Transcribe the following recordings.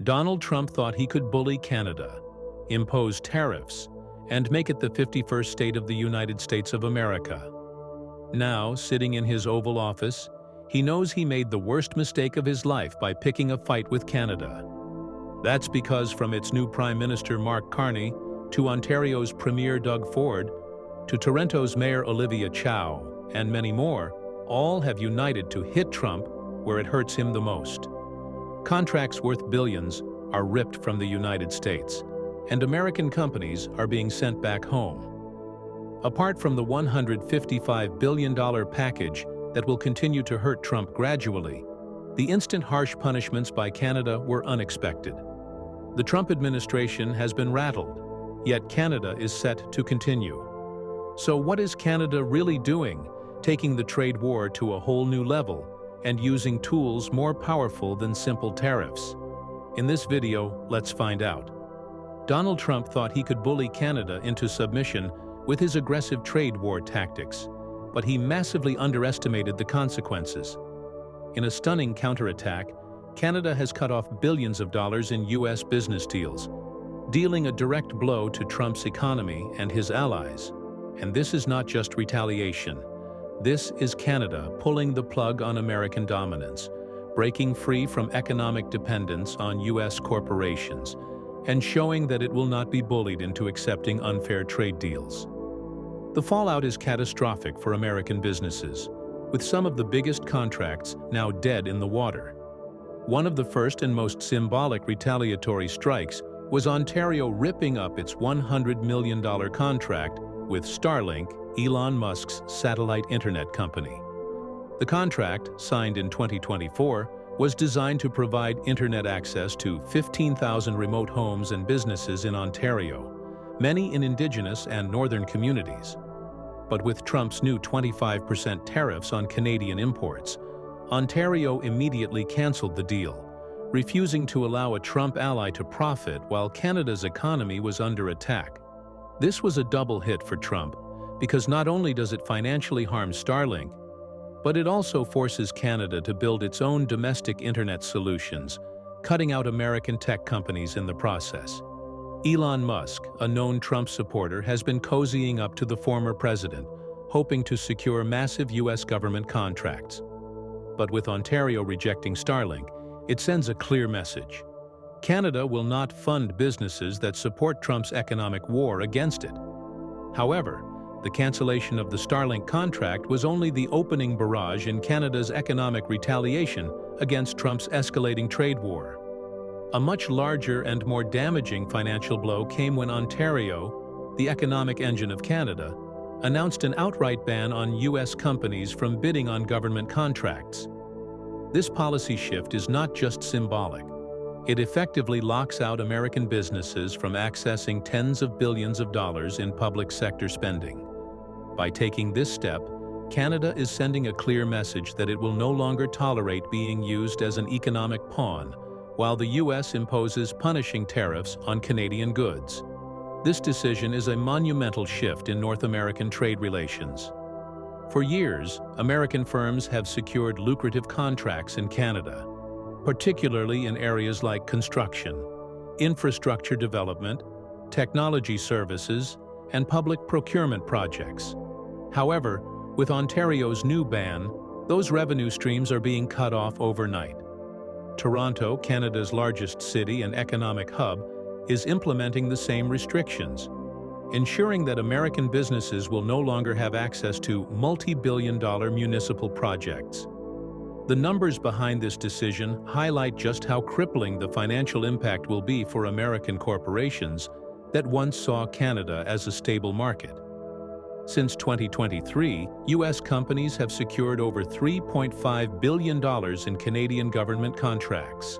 Donald Trump thought he could bully Canada, impose tariffs, and make it the 51st state of the United States of America. Now, sitting in his Oval Office, he knows he made the worst mistake of his life by picking a fight with Canada. That's because from its new Prime Minister Mark Carney, to Ontario's Premier Doug Ford, to Toronto's Mayor Olivia Chow, and many more, all have united to hit Trump where it hurts him the most. Contracts worth billions are ripped from the United States, and American companies are being sent back home. Apart from the $155 billion package that will continue to hurt Trump gradually, the instant harsh punishments by Canada were unexpected. The Trump administration has been rattled, yet Canada is set to continue. So what is Canada really doing, taking the trade war to a whole new level and using tools more powerful than simple tariffs? In this video, let's find out. Donald Trump thought he could bully Canada into submission with his aggressive trade war tactics, but he massively underestimated the consequences. In a stunning counterattack, Canada has cut off billions of dollars in U.S. business deals, dealing a direct blow to Trump's economy and his allies. And this is not just retaliation. This is Canada pulling the plug on American dominance, breaking free from economic dependence on U.S. corporations, and showing that it will not be bullied into accepting unfair trade deals. The fallout is catastrophic for American businesses, with some of the biggest contracts now dead in the water. One of the first and most symbolic retaliatory strikes was Ontario ripping up its $100 million contract with Starlink, Elon Musk's satellite internet company. The contract, signed in 2024, was designed to provide internet access to 15,000 remote homes and businesses in Ontario, many in Indigenous and northern communities. But with Trump's new 25% tariffs on Canadian imports, Ontario immediately canceled the deal, refusing to allow a Trump ally to profit while Canada's economy was under attack. This was a double hit for Trump, because not only does it financially harm Starlink, but it also forces Canada to build its own domestic internet solutions, cutting out American tech companies in the process. Elon Musk, a known Trump supporter, has been cozying up to the former president, hoping to secure massive U.S. government contracts. But with Ontario rejecting Starlink, it sends a clear message. Canada will not fund businesses that support Trump's economic war against it. However, the cancellation of the Starlink contract was only the opening barrage in Canada's economic retaliation against Trump's escalating trade war. A much larger and more damaging financial blow came when Ontario, the economic engine of Canada, announced an outright ban on U.S. companies from bidding on government contracts. This policy shift is not just symbolic. It effectively locks out American businesses from accessing tens of billions of dollars in public sector spending. By taking this step, Canada is sending a clear message that it will no longer tolerate being used as an economic pawn, while the U.S. imposes punishing tariffs on Canadian goods. This decision is a monumental shift in North American trade relations. For years, American firms have secured lucrative contracts in Canada, particularly in areas like construction, infrastructure development, technology services, and public procurement projects. However, with Ontario's new ban, those revenue streams are being cut off overnight. Toronto, Canada's largest city and economic hub, is implementing the same restrictions, ensuring that American businesses will no longer have access to multi-billion-dollar municipal projects. The numbers behind this decision highlight just how crippling the financial impact will be for American corporations that once saw Canada as a stable market. Since 2023, U.S. companies have secured over $3.5 billion in Canadian government contracts.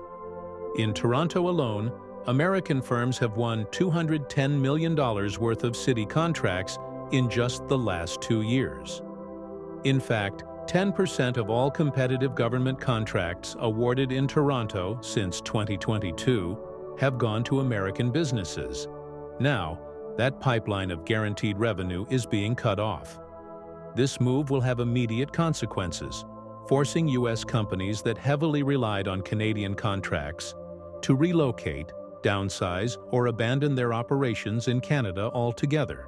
In Toronto alone, American firms have won $210 million worth of city contracts in just the last 2 years. In fact, 10% of all competitive government contracts awarded in Toronto since 2022 have gone to American businesses. Now, that pipeline of guaranteed revenue is being cut off. This move will have immediate consequences, forcing U.S. companies that heavily relied on Canadian contracts to relocate, downsize, or abandon their operations in Canada altogether.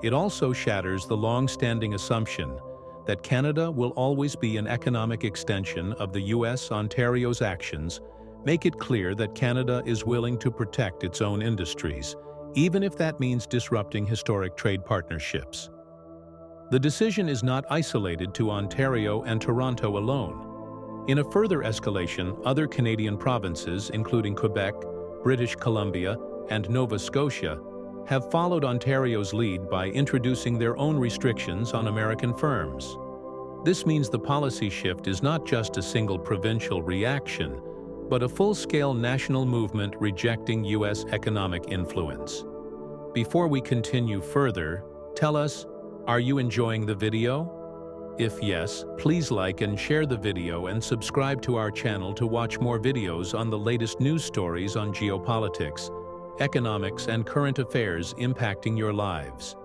It also shatters the long-standing assumption that Canada will always be an economic extension of the U.S. Ontario's actions make it clear that Canada is willing to protect its own industries, even if that means disrupting historic trade partnerships. The decision is not isolated to Ontario and Toronto alone. In a further escalation, other Canadian provinces, including Quebec, British Columbia, and Nova Scotia, have followed Ontario's lead by introducing their own restrictions on American firms. This means the policy shift is not just a single provincial reaction, but a full-scale national movement rejecting U.S. economic influence. Before we continue further, tell us, are you enjoying the video? If yes, please like and share the video and subscribe to our channel to watch more videos on the latest news stories on geopolitics, economics, and current affairs impacting your lives.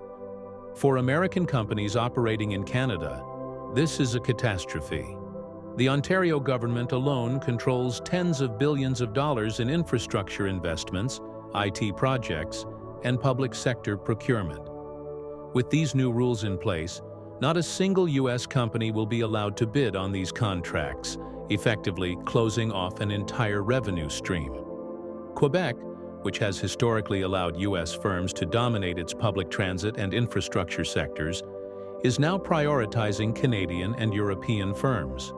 For American companies operating in Canada, this is a catastrophe. The Ontario government alone controls tens of billions of dollars in infrastructure investments, IT projects, and public sector procurement. With these new rules in place, not a single U.S. company will be allowed to bid on these contracts, effectively closing off an entire revenue stream. Quebec, which has historically allowed U.S. firms to dominate its public transit and infrastructure sectors, is now prioritizing Canadian and European firms.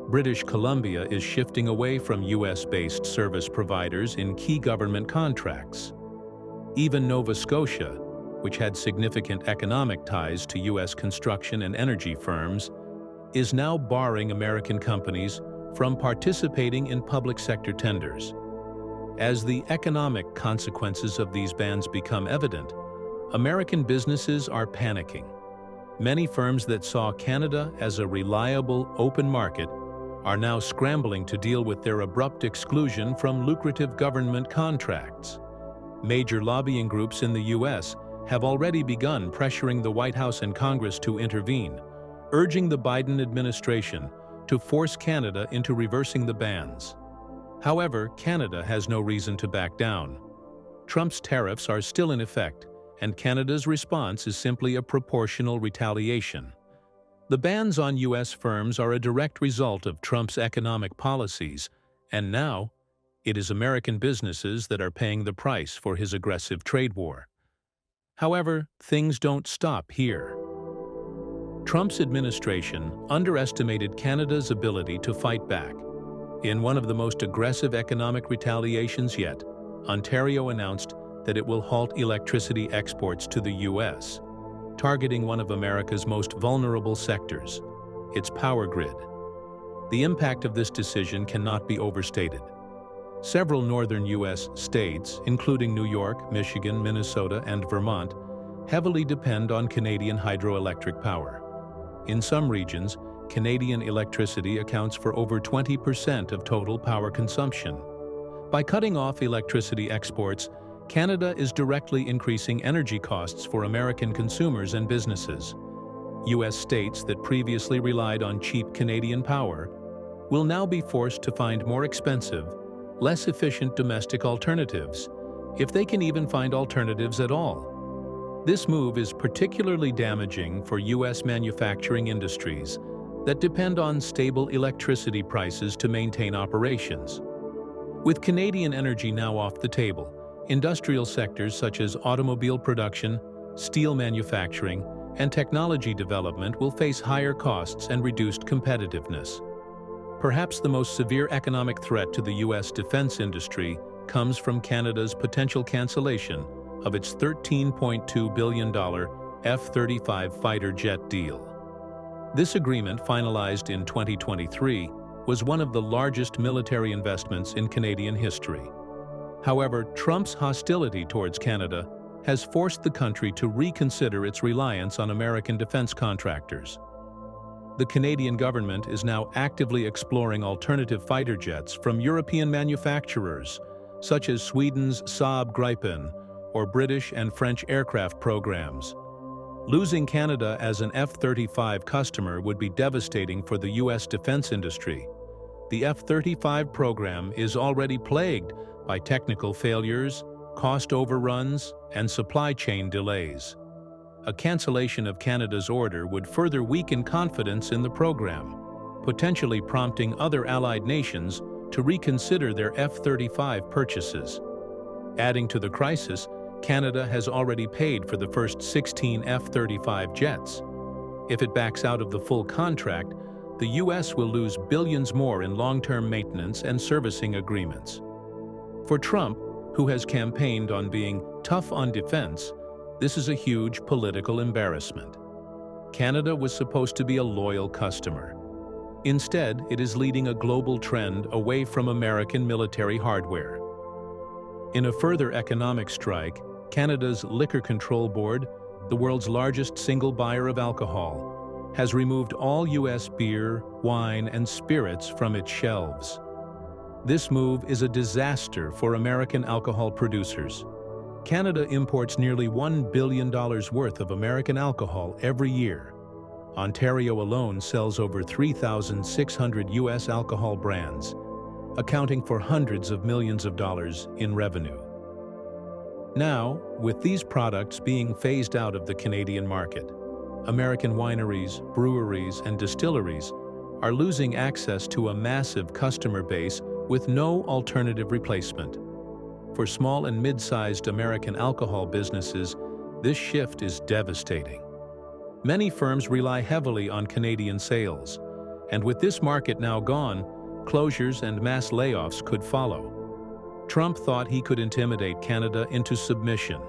British Columbia is shifting away from U.S.-based service providers in key government contracts. Even Nova Scotia, which had significant economic ties to U.S. construction and energy firms, is now barring American companies from participating in public sector tenders. As the economic consequences of these bans become evident, American businesses are panicking. Many firms that saw Canada as a reliable, open market are now scrambling to deal with their abrupt exclusion from lucrative government contracts. Major lobbying groups in the U.S. have already begun pressuring the White House and Congress to intervene, urging the Biden administration to force Canada into reversing the bans. However, Canada has no reason to back down. Trump's tariffs are still in effect, and Canada's response is simply a proportional retaliation. The bans on U.S. firms are a direct result of Trump's economic policies, and now it is American businesses that are paying the price for his aggressive trade war. However, things don't stop here. Trump's administration underestimated Canada's ability to fight back. In one of the most aggressive economic retaliations yet, Ontario announced that it will halt electricity exports to the U.S., targeting one of America's most vulnerable sectors, its power grid. The impact of this decision cannot be overstated. Several northern U.S. states, including New York, Michigan, Minnesota, and Vermont, heavily depend on Canadian hydroelectric power. In some regions, Canadian electricity accounts for over 20% of total power consumption. By cutting off electricity exports, Canada is directly increasing energy costs for American consumers and businesses. U.S. states that previously relied on cheap Canadian power will now be forced to find more expensive, less efficient domestic alternatives, if they can even find alternatives at all. This move is particularly damaging for U.S. manufacturing industries that depend on stable electricity prices to maintain operations. With Canadian energy now off the table, industrial sectors such as automobile production, steel manufacturing, and technology development will face higher costs and reduced competitiveness. Perhaps the most severe economic threat to the U.S. defense industry comes from Canada's potential cancellation of its $13.2 billion F-35 fighter jet deal. This agreement, finalized in 2023, was one of the largest military investments in Canadian history. However, Trump's hostility towards Canada has forced the country to reconsider its reliance on American defense contractors. The Canadian government is now actively exploring alternative fighter jets from European manufacturers, such as Sweden's Saab Gripen or British and French aircraft programs. Losing Canada as an F-35 customer would be devastating for the U.S. defense industry. the F-35 program is already plagued by technical failures, cost overruns, and supply chain delays. A cancellation of Canada's order would further weaken confidence in the program, potentially prompting other allied nations to reconsider their F-35 purchases. Adding to the crisis, Canada has already paid for the first 16 F-35 jets. If it backs out of the full contract, the U.S. will lose billions more in long-term maintenance and servicing agreements. For Trump, who has campaigned on being tough on defense, this is a huge political embarrassment. Canada was supposed to be a loyal customer. Instead, it is leading a global trend away from American military hardware. In a further economic strike, Canada's Liquor Control Board, the world's largest single buyer of alcohol, has removed all U.S. beer, wine, and spirits from its shelves. This move is a disaster for American alcohol producers. Canada imports nearly $1 billion worth of American alcohol every year. Ontario alone sells over 3,600 U.S. alcohol brands, accounting for hundreds of millions of dollars in revenue. Now, with these products being phased out of the Canadian market, American wineries, breweries, and distilleries are losing access to a massive customer base with no alternative replacement. For small and mid-sized American alcohol businesses, this shift is devastating. Many firms rely heavily on Canadian sales, and with this market now gone, closures and mass layoffs could follow. Trump thought he could intimidate Canada into submission.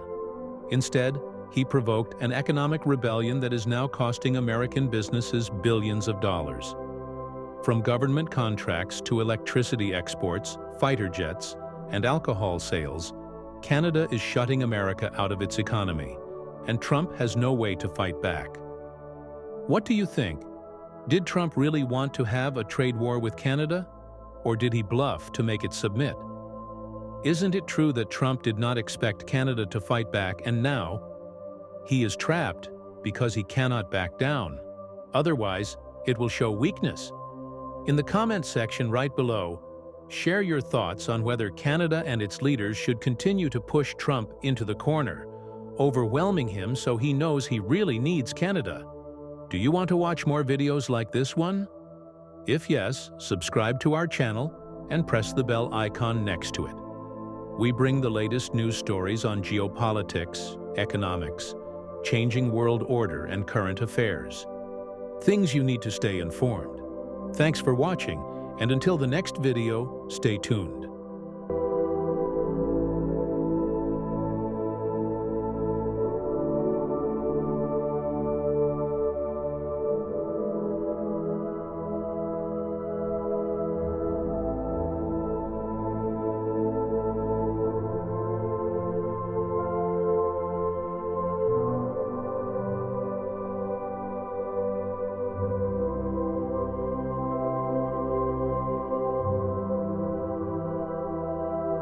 Instead, he provoked an economic rebellion that is now costing American businesses billions of dollars. From government contracts to electricity exports, fighter jets, and alcohol sales, Canada is shutting America out of its economy, and Trump has no way to fight back. What do you think? Did Trump really want to have a trade war with Canada, or did he bluff to make it submit? Isn't it true that Trump did not expect Canada to fight back, and now he is trapped because he cannot back down? Otherwise, it will show weakness. In the comment section right below, share your thoughts on whether Canada and its leaders should continue to push Trump into the corner, overwhelming him so he knows he really needs Canada. Do you want to watch more videos like this one? If yes, subscribe to our channel and press the bell icon next to it. We bring the latest news stories on geopolitics, economics, changing world order, and current affairs. Things you need to stay informed. Thanks for watching, and until the next video, stay tuned.